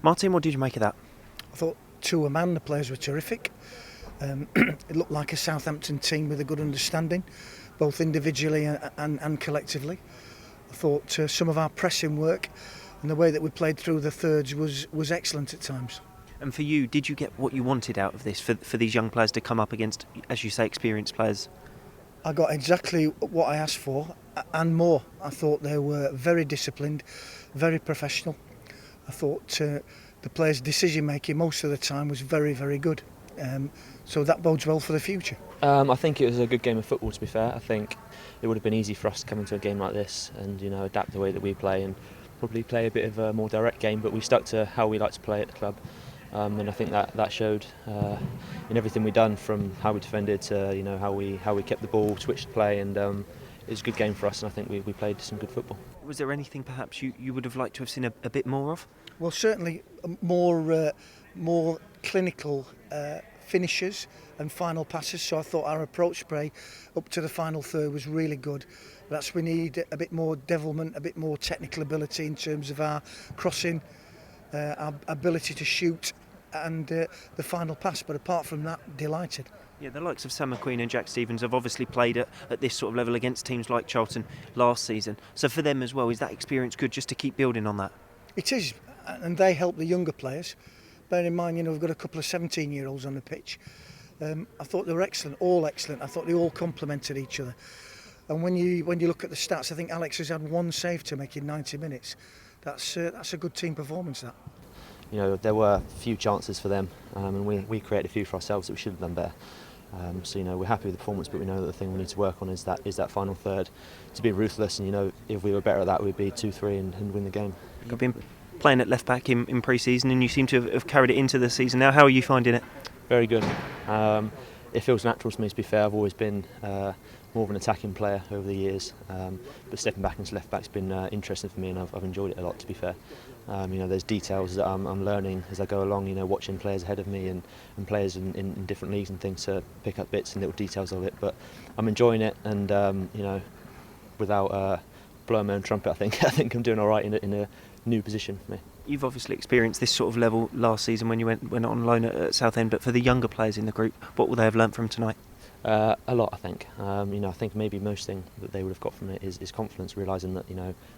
Martin, what did you make of that? I thought to a man the players were terrific. It looked like a Southampton team with a good understanding, both individually and collectively. I thought some of our pressing work and the way that we played through the thirds was excellent at times. And for you, did you get what you wanted out of this for these young players to come up against, as you say, experienced players? I got exactly what I asked for and more. I thought they were very disciplined, very professional. I thought the players' decision making most of the time was very, very good. So that bodes well for the future. I think it was a good game of football, to be fair. I think it would have been easy for us to come into a game like this and adapt the way that we play and probably play a bit of a more direct game, but we stuck to how we like to play at the club. And I think that showed in everything we've done, from how we defended to how we kept the ball, switched the play, and it was a good game for us. And I think we played some good football. Was there anything perhaps you would have liked to have seen a bit more of? Well, certainly more clinical finishes and final passes. So I thought our approach play up to the final third was really good. That's we need a bit more devilment, a bit more technical ability in terms of our crossing, our ability to shoot, and the final pass. But apart from that, delighted. Yeah, the likes of Sam McQueen and Jack Stevens have obviously played at this sort of level against teams like Charlton last season. So for them as well, is that experience good just to keep building on that? It is, and they help the younger players. Bear in mind, we've got a couple of 17-year-olds on the pitch. I thought they were excellent, all excellent. I thought they all complemented each other. And when you look at the stats, I think Alex has had one save to make in 90 minutes. That's a good team performance, that. There were a few chances for them, and we created a few for ourselves that we should have done better. So we're happy with the performance, but we know that the thing we need to work on is that final third, to be ruthless. And if we were better at that, we'd be 2-3 and win the game. You've been playing at left back in pre-season, and you seem to have carried it into the season now. How are you finding it? Very good. It feels natural to me, to be fair. I've always been more of an attacking player over the years, but stepping back into left back's been interesting for me, and I've enjoyed it a lot, to be fair. There's details that I'm learning as I go along, watching players ahead of me and players in different leagues and things, to pick up bits and little details of it. But I'm enjoying it, and without blowing my own trumpet, I think I'm doing all right in a new position for me. You've obviously experienced this sort of level last season when you went on loan at Southend, but for the younger players in the group, what will they have learnt from tonight? A lot, I think. I think maybe most thing that they would have got from it is confidence, realising that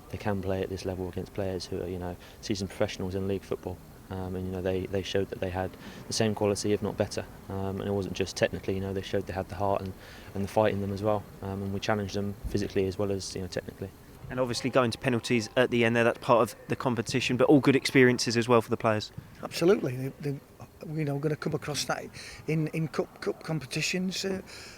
they can play at this level against players who are seasoned professionals in league football. And they showed that they had the same quality, if not better. And it wasn't just technically. They showed they had the heart and the fight in them as well. And we challenged them physically as well as technically. And obviously going to penalties at the end there, that's part of the competition, but all good experiences as well for the players. Absolutely. They're going to come across that in cup competitions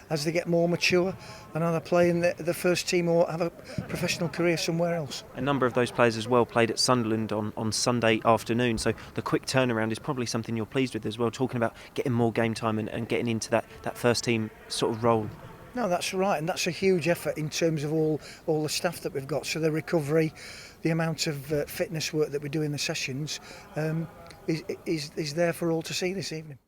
as they get more mature and either play in the first team or have a professional career somewhere else. A number of those players as well played at Sunderland on Sunday afternoon, so the quick turnaround is probably something you're pleased with as well, talking about getting more game time and getting into that first team sort of role. No, that's right, and that's a huge effort in terms of all the staff that we've got. So the recovery, the amount of fitness work that we do in the sessions is there for all to see this evening.